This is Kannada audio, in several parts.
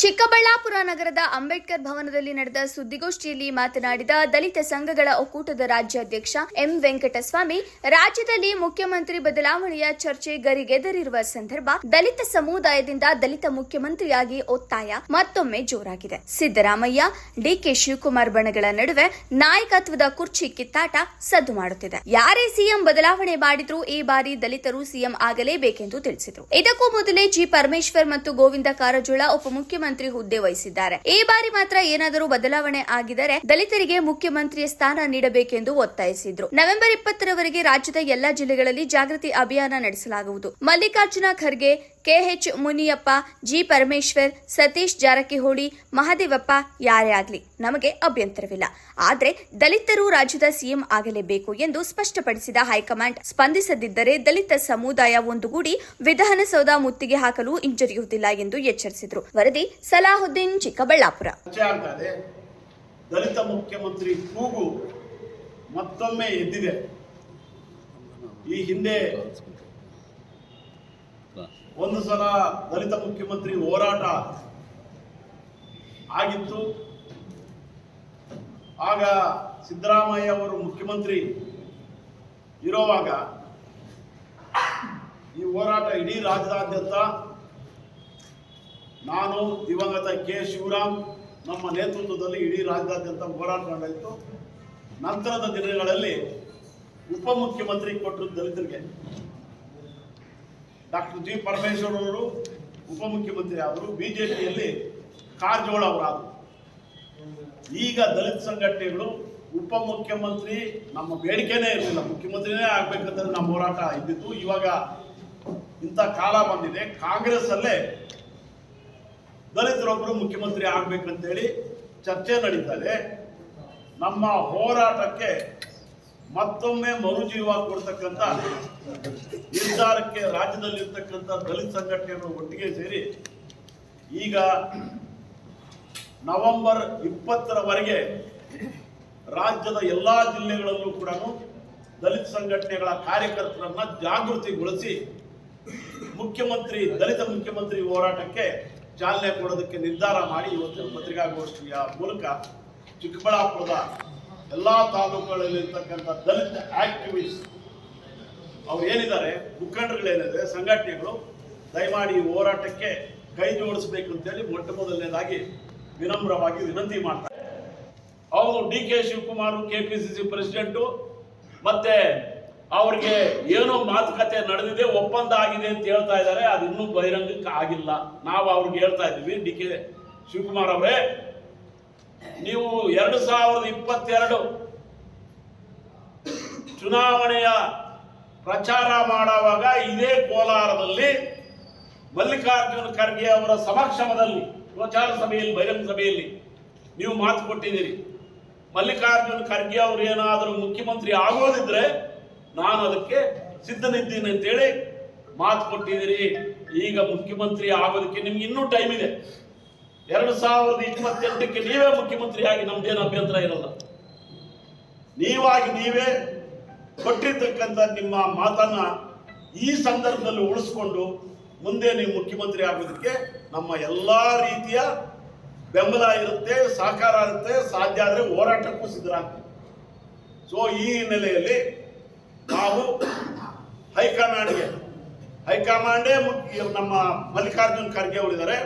ಚಿಕ್ಕಬಳ್ಳಾಪುರ ನಗರದ ಅಂಬೇಡ್ಕರ್ ಭವನದಲ್ಲಿ ನಡೆದ ಸುದ್ದಿಗೋಷ್ಠಿಯಲ್ಲಿ ಮಾತನಾಡಿದ ದಲಿತ ಸಂಘಗಳ ಒಕ್ಕೂಟದ ರಾಜ್ಯಾಧ್ಯಕ್ಷ ಎಂ ವೆಂಕಟಸ್ವಾಮಿ, ರಾಜ್ಯದಲ್ಲಿ ಮುಖ್ಯಮಂತ್ರಿ ಬದಲಾವಣೆಯ ಚರ್ಚೆ ಗರಿಗೆದರಿರುವ ಸಂದರ್ಭ ದಲಿತ ಸಮುದಾಯದಿಂದ ದಲಿತ ಮುಖ್ಯಮಂತ್ರಿಯಾಗಿ ಒತ್ತಾಯ ಮತ್ತೊಮ್ಮೆ ಜೋರಾಗಿದೆ. ಸಿದ್ದರಾಮಯ್ಯ, ಡಿಕೆ ಶಿವಕುಮಾರ್ ಬಣಗಳ ನಡುವೆ ನಾಯಕತ್ವದ ಕುರ್ಚಿ ಕಿತ್ತಾಟ ಸದ್ದು ಮಾಡುತ್ತಿದೆ. ಯಾರೇ ಸಿಎಂ ಬದಲಾವಣೆ ಮಾಡಿದ್ರೂ ಈ ಬಾರಿ ದಲಿತರು ಸಿಎಂ ಆಗಲೇಬೇಕೆಂದು ತಿಳಿಸಿದರು. ಇದಕ್ಕೂ ಮೊದಲೇ ಜಿ ಪರಮೇಶ್ವರ್ ಮತ್ತು ಗೋವಿಂದ ಕಾರಜೋಳ ಉಪಮುಖ್ಯಮಂತ್ರಿ ಹುದ್ದೆ ವಹಿಸಿದ್ದಾರೆ. ಈ ಬಾರಿ ಮಾತ್ರ ಏನಾದರೂ ಬದಲಾವಣೆ ಆಗಿದರೆ ದಲಿತರಿಗೆ ಮುಖ್ಯಮಂತ್ರಿಯ ಸ್ಥಾನ ನೀಡಬೇಕೆಂದು ಒತ್ತಾಯಿಸಿದ್ರು. ನವೆಂಬರ್ 20ರವರೆಗೆ ರಾಜ್ಯದ ಎಲ್ಲಾ ಜಿಲ್ಲೆಗಳಲ್ಲಿ ಜಾಗೃತಿ ಅಭಿಯಾನ ನಡೆಸಲಾಗುವುದು. ಮಲ್ಲಿಕಾರ್ಜುನ ಖರ್ಗೆ, ಕೆಎಚ್ ಮುನಿಯಪ್ಪ, ಜಿ ಪರಮೇಶ್ವರ್, ಸತೀಶ್ ಜಾರಕಿಹೊಳಿ, ಮಹದೇವಪ್ಪ ಯಾರೇ ಆಗಲಿ ನಮಗೆ ಅಭ್ಯಂತರವಿಲ್ಲ. ಆದರೆ ದಲಿತರು ರಾಜ್ಯದ ಸಿಎಂ ಆಗಲೇಬೇಕು ಎಂದು ಸ್ಪಷ್ಟಪಡಿಸಿದ ಹೈಕಮಾಂಡ್, ಸ್ಪಂದಿಸದಿದ್ದರೆ ದಲಿತ ಸಮುದಾಯ ಒಂದುಗೂಡಿ ವಿಧಾನಸೌಧ ಮುತ್ತಿಗೆ ಹಾಕಲು ಹಿಂಜರಿಯುವುದಿಲ್ಲ ಎಂದು ಎಚ್ಚರಿಸಿದರು. ವರದಿ ಸಲಾಹುದ್ದೀನ್, ಚಿಕ್ಕಬಳ್ಳಾಪುರ. ದಲಿತ ಮುಖ್ಯಮಂತ್ರಿ ಕೂಗು ಮತ್ತೊಮ್ಮೆ ಎದ್ದಿದೆ. ಈ ಹಿಂದೆ ಒಂದು ಸಲ ದಲಿತ ಮುಖ್ಯಮಂತ್ರಿ ಹೋರಾಟ ಆಗಿತ್ತು. ಆಗ ಸಿದ್ದರಾಮಯ್ಯ ಅವರು ಮುಖ್ಯಮಂತ್ರಿ ಇರುವಾಗ ಈ ಹೋರಾಟ ಇಡೀ ರಾಜ್ಯದಾದ್ಯಂತ ನಾನು, ದಿವಂಗತ ಕೆ ಶಿವರಾಮ್ ನಮ್ಮ ನೇತೃತ್ವದಲ್ಲಿ ಇಡೀ ರಾಜ್ಯಾದ್ಯಂತ ಹೋರಾಟ ನಡೆಯಿತು. ನಂತರದ ದಿನಗಳಲ್ಲಿ ಉಪಮುಖ್ಯಮಂತ್ರಿ ಕೊಟ್ಟರು ದಲಿತರಿಗೆ. ಡಾಕ್ಟರ್ ಜಿ ಪರಮೇಶ್ವರ್ ಅವರು ಉಪಮುಖ್ಯಮಂತ್ರಿ ಆದರು. ಬಿಜೆಪಿಯಲ್ಲಿ ಕಾರಜೋಳ ಅವರಾದರು. ಈಗ ದಲಿತ ಸಂಘಟನೆಗಳು ಉಪಮುಖ್ಯಮಂತ್ರಿ ನಮ್ಮ ಬೇಡಿಕೆನೇ ಇರಲಿಲ್ಲ, ಮುಖ್ಯಮಂತ್ರಿನೇ ಆಗ್ಬೇಕಂದ್ರೆ ನಮ್ಮ ಹೋರಾಟ ಇದ್ದಿತ್ತು. ಇವಾಗ ಇಂಥ ಕಾಲ ಬಂದಿದೆ, ಕಾಂಗ್ರೆಸ್ ಅಲ್ಲೇ ದಲಿತರೊಬ್ಬರು ಮುಖ್ಯಮಂತ್ರಿ ಆಗ್ಬೇಕಂತೇಳಿ ಚರ್ಚೆ ನಡೀತದೆ. ನಮ್ಮ ಹೋರಾಟಕ್ಕೆ ಮತ್ತೊಮ್ಮೆ ಮರುಜೀವ ಕೊಡ್ತಕ್ಕಂಥ ನಿರ್ಧಾರಕ್ಕೆ ರಾಜ್ಯದಲ್ಲಿರ್ತಕ್ಕಂಥ ದಲಿತ ಸಂಘಟನೆಗಳು ಒಟ್ಟಿಗೆ ಸೇರಿ ಈಗ ನವೆಂಬರ್ 20ರವರೆಗೆ ರಾಜ್ಯದ ಎಲ್ಲಾ ಜಿಲ್ಲೆಗಳಲ್ಲೂ ಕೂಡ ದಲಿತ ಸಂಘಟನೆಗಳ ಕಾರ್ಯಕರ್ತರನ್ನ ಜಾಗೃತಿಗೊಳಿಸಿ ದಲಿತ ಮುಖ್ಯಮಂತ್ರಿ ಹೋರಾಟಕ್ಕೆ ಚಾಲನೆ ಕೊಡೋದಕ್ಕೆ ನಿರ್ಧಾರ ಮಾಡಿ ಇವತ್ತಿನ ಪತ್ರಿಕಾಗೋಷ್ಠಿಯ ಮೂಲಕ ಚಿಕ್ಕಬಳ್ಳಾಪುರದ ಎಲ್ಲಾ ತಾಲೂಕುಗಳಲ್ಲಿರ್ತಕ್ಕಂಥ ದಲಿತ ಆಕ್ಟಿವಿಸ್ಟ್ ಅವ್ರು ಏನಿದ್ದಾರೆ, ಮುಖಂಡರುಗಳೇನಿದೆ, ಸಂಘಟನೆಗಳು ದಯಮಾಡಿ ಈ ಹೋರಾಟಕ್ಕೆ ಕೈ ಜೋಡಿಸಬೇಕು ಅಂತೇಳಿ ಮೊಟ್ಟ ಮೊದಲನೇದಾಗಿ ವಿನಮ್ರವಾಗಿ ವಿನಂತಿ ಮಾಡ್ತಾರೆ. ಅವರು D K Shivakumar KPCC president, ಮತ್ತೆ ಅವ್ರಿಗೆ ಏನೋ ಮಾತುಕತೆ ನಡೆದಿದೆ, ಒಪ್ಪಂದ ಆಗಿದೆ ಅಂತ ಹೇಳ್ತಾ ಇದ್ದಾರೆ. ಅದು ಇನ್ನೂ ಬಹಿರಂಗಕ್ಕೆ ಆಗಿಲ್ಲ. ನಾವು ಅವ್ರಿಗೆ ಹೇಳ್ತಾ ಇದ್ದೀವಿ, ಡಿ ಕೆ ಶಿವಕುಮಾರ್ ಅವರೇ, ನೀವು 2022 ಚುನಾವಣೆಯ ಪ್ರಚಾರ ಮಾಡುವಾಗ ಇದೇ ಕೋಲಾರದಲ್ಲಿ ಮಲ್ಲಿಕಾರ್ಜುನ ಖರ್ಗೆ ಅವರ ಸಮಕ್ಷಮದಲ್ಲಿ ಪ್ರಚಾರ ಸಭೆಯಲ್ಲಿ, ಬಹಿರಂಗ ಸಭೆಯಲ್ಲಿ ನೀವು ಮಾತು ಕೊಟ್ಟಿದ್ದೀರಿ. ಮಲ್ಲಿಕಾರ್ಜುನ ಖರ್ಗೆ ಅವರು ಏನಾದರೂ ಮುಖ್ಯಮಂತ್ರಿ ಆಗೋದಿದ್ರೆ ನಾನು ಅದಕ್ಕೆ ಸಿದ್ಧನಿದ್ದೀನಿ ಅಂತೇಳಿ ಮಾತು ಕೊಟ್ಟಿದ್ದೀರಿ. ಈಗ ಮುಖ್ಯಮಂತ್ರಿ ಆಗೋದಕ್ಕೆ ನಿಮ್ಗೆ ಇನ್ನೂ ಟೈಮ್ ಇದೆ. 2028ಕ್ಕೆ ನೀವೇ ಮುಖ್ಯಮಂತ್ರಿ ಆಗಿ ನಮ್ದೇನು ಅಭ್ಯಂತರ ಇರಲ್ಲ. ನೀವೇ ಕೊಟ್ಟಿರ್ತಕ್ಕಂಥ ನಿಮ್ಮ ಮಾತನ್ನ ಈ ಸಂದರ್ಭದಲ್ಲಿ ಉಳಿಸ್ಕೊಂಡು ಮುಂದೆ ನೀವು ಮುಖ್ಯಮಂತ್ರಿ ಆಗೋದಕ್ಕೆ ನಮ್ಮ ಎಲ್ಲಾ ರೀತಿಯ ಬೆಂಬಲ ಇರುತ್ತೆ, ಸಹಕಾರ ಇರುತ್ತೆ. ಸಾಧ್ಯ ಆದರೆ ಹೋರಾಟಕ್ಕೂ ಸಿದ್ಧರಾಗ್ತೀವಿ. ಸೊ ಈ ಹಿನ್ನೆಲೆಯಲ್ಲಿ ನಾವು ಹೈಕಮಾಂಡೇ ನಮ್ಮ ಮಲ್ಲಿಕಾರ್ಜುನ್ ಖರ್ಗೆ ಅವರಿದ್ದಾರೆ.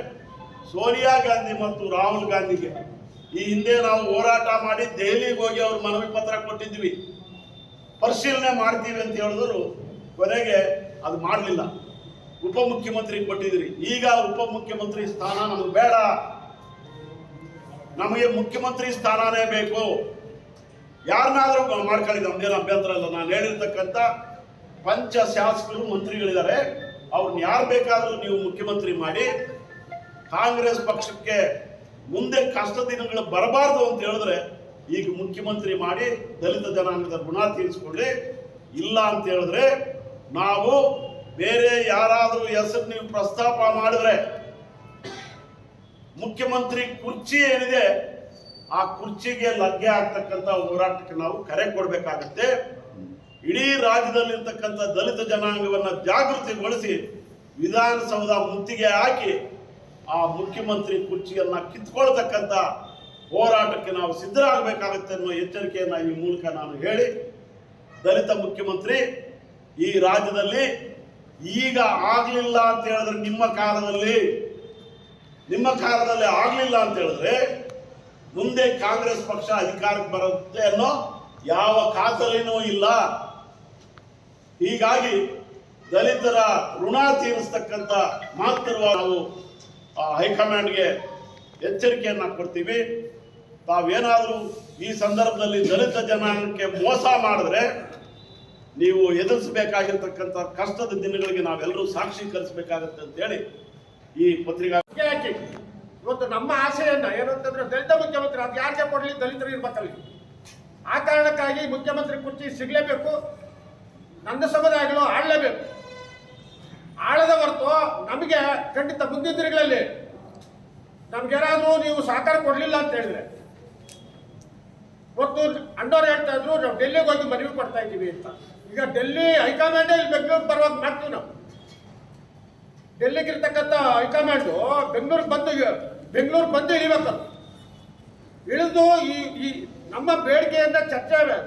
ಸೋನಿಯಾ ಗಾಂಧಿ ಮತ್ತು ರಾಹುಲ್ ಗಾಂಧಿಗೆ ಈ ಹಿಂದೆ ನಾವು ಹೋರಾಟ ಮಾಡಿ ದೆಹಲಿಗೆ ಹೋಗಿ ಅವ್ರ ಮನವಿ ಪತ್ರ ಕೊಟ್ಟಿದ್ವಿ, ಪರಿಶೀಲನೆ ಮಾಡ್ತೀವಿ ಅಂತ ಹೇಳಿದ್ರು. ಕೊನೆಗೆ ಅದು ಮಾಡಲಿಲ್ಲ. ಉಪಮುಖ್ಯಮಂತ್ರಿ ಕೊಟ್ಟಿದ್ರಿ. ಈಗ ಉಪಮುಖ್ಯಮಂತ್ರಿ ಸ್ಥಾನ ನಮಗೆ ಬೇಡ, ನಮಗೆ ಮುಖ್ಯಮಂತ್ರಿ ಸ್ಥಾನನೇ ಬೇಕು. ಯಾರನ್ನಾದ್ರೂ ಮಾಡ್ಕೊಳ್ಳಿ, ನಮ್ದೇನು ಅಭ್ಯಂತರ ಇಲ್ಲ. ನಾನು ಹೇಳಿರ್ತಕ್ಕಂಥ ಪಂಚ ಶಾಸಕರು, ಮಂತ್ರಿಗಳಿದ್ದಾರೆ. ಅವ್ರನ್ನ ಯಾರು ಬೇಕಾದರೂ ನೀವು ಮುಖ್ಯಮಂತ್ರಿ ಮಾಡಿ. ಕಾಂಗ್ರೆಸ್ ಪಕ್ಷಕ್ಕೆ ಮುಂದೆ ಕಷ್ಟ ದಿನಗಳು ಬರಬಾರ್ದು ಅಂತ ಹೇಳಿದ್ರೆ ಈಗ ಮುಖ್ಯಮಂತ್ರಿ ಮಾಡಿ ದಲಿತ ಜನಾಂಗದ ಋಣ ತೀರಿಸಿಕೊಳ್ಳಿ. ಇಲ್ಲ ಅಂತ ಹೇಳಿದ್ರೆ ನಾವು ಬೇರೆ ಯಾರಾದರೂ ಹೆಸರು ನೀವು ಪ್ರಸ್ತಾಪ ಮಾಡಿದ್ರೆ ಮುಖ್ಯಮಂತ್ರಿ ಕುರ್ಚಿ ಏನಿದೆ ಆ ಕುರ್ಚಿಗೆ ಲಗ್ಗೆ ಆಗ್ತಕ್ಕಂಥ ಹೋರಾಟಕ್ಕೆ ನಾವು ಕರೆ ಕೊಡಬೇಕಾಗುತ್ತೆ. ಇಡೀ ರಾಜ್ಯದಲ್ಲಿರ್ತಕ್ಕಂಥ ದಲಿತ ಜನಾಂಗವನ್ನ ಜಾಗೃತಿಗೊಳಿಸಿ ವಿಧಾನಸೌಧ ಮುತ್ತಿಗೆ ಹಾಕಿ ಆ ಮುಖ್ಯಮಂತ್ರಿ ಕುರ್ಚಿಯನ್ನ ಕಿತ್ಕೊಳ್ತಕ್ಕಂಥ ಹೋರಾಟಕ್ಕೆ ನಾವು ಸಿದ್ಧರಾಗಬೇಕಾಗುತ್ತೆ ಅನ್ನೋ ಎಚ್ಚರಿಕೆಯನ್ನು ಈ ಮೂಲಕ ನಾನು ಹೇಳಿ, ದಲಿತ ಮುಖ್ಯಮಂತ್ರಿ ಈ ರಾಜ್ಯದಲ್ಲಿ ಈಗ ಆಗಲಿಲ್ಲ ಅಂತ ಹೇಳಿದ್ರೆ ನಿಮ್ಮ ಕಾಲದಲ್ಲಿ ಆಗಲಿಲ್ಲ ಅಂತ ಹೇಳಿದ್ರೆ ಮುಂದೆ ಕಾಂಗ್ರೆಸ್ ಪಕ್ಷ ಅಧಿಕಾರಕ್ಕೆ ಬರುತ್ತೆ ಅನ್ನೋ ಯಾವ ಖಾತರಿನೂ ಇಲ್ಲ. ಹೀಗಾಗಿ ದಲಿತರ ಋಣ ತೀರಿಸ್ತಕ್ಕಂಥ ಮಾತ್ರ ನಾವು ಹೈಕಮಾಂಡ್ಗೆ ಎಚ್ಚರಿಕೆಯನ್ನು ಕೊಡ್ತೀವಿ. ತಾವೇನಾದರೂ ಈ ಸಂದರ್ಭದಲ್ಲಿ ದಲಿತ ಜನಾಂಗಕ್ಕೆ ಮೋಸ ಮಾಡಿದ್ರೆ ನೀವು ಎದುರಿಸಬೇಕಾಗಿರ್ತಕ್ಕಂಥ ಕಷ್ಟದ ದಿನಗಳಿಗೆ ನಾವೆಲ್ಲರೂ ಸಾಕ್ಷೀಕರಿಸಬೇಕಾಗುತ್ತೆ ಅಂತೇಳಿ ಈ ಪತ್ರಿಕಾ ಇವತ್ತು ನಮ್ಮ ಆಶೆಯನ್ನ ಏನಂತಂದ್ರೆ ದಲಿತ ಮುಖ್ಯಮಂತ್ರಿ ಅದು ಯಾರಿಗೆ ಕೊಡಲಿ, ದಲಿತರು ಇರ್ಬೇಕಲ್ಲಿ. ಆ ಕಾರಣಕ್ಕಾಗಿ ಮುಖ್ಯಮಂತ್ರಿ ಕುರ್ಚಿ ಸಿಗಲೇಬೇಕು, ನನ್ನ ಸಮುದಾಯಗಳು ಆಳಲೇಬೇಕು. ಆಳದ ಹೊರತು ನಮಗೆ ಖಂಡಿತ ಮುಂದಿನ ದಿನಗಳಲ್ಲಿ ನಮ್ಗೇನಾದ್ರೂ ನೀವು ಸಹಕಾರ ಕೊಡಲಿಲ್ಲ ಅಂತ ಹೇಳಿದ್ರೆ, ಇವತ್ತು ಅಣ್ಣವ್ರು ಹೇಳ್ತಾ ಇದ್ರು ನಾವು ಡೆಲ್ಲಿಗೆ ಹೋಗಿ ಮನವಿ ಕೊಡ್ತಾ ಇದ್ದೀವಿ ಅಂತ. ಈಗ ಡೆಲ್ಲಿ ಹೈಕಮಾಂಡ್ ಇಲ್ಲಿ ಬೆಂಗಳೂರು ಪರವಾಗಿ ಮಾಡ್ತೀವಿ ನಾವು. ಡೆಲ್ಲಿಗಿರ್ತಕ್ಕಂಥ ಹೈಕಮಾಂಡು ಬೆಂಗಳೂರು ಬಂದು ಇಳಿಬೇಕು. ಇಳಿದು ಈ ನಮ್ಮ ಬೇಡಿಕೆಯಿಂದ ಚರ್ಚೆಗಿರ್ಬೇಕು.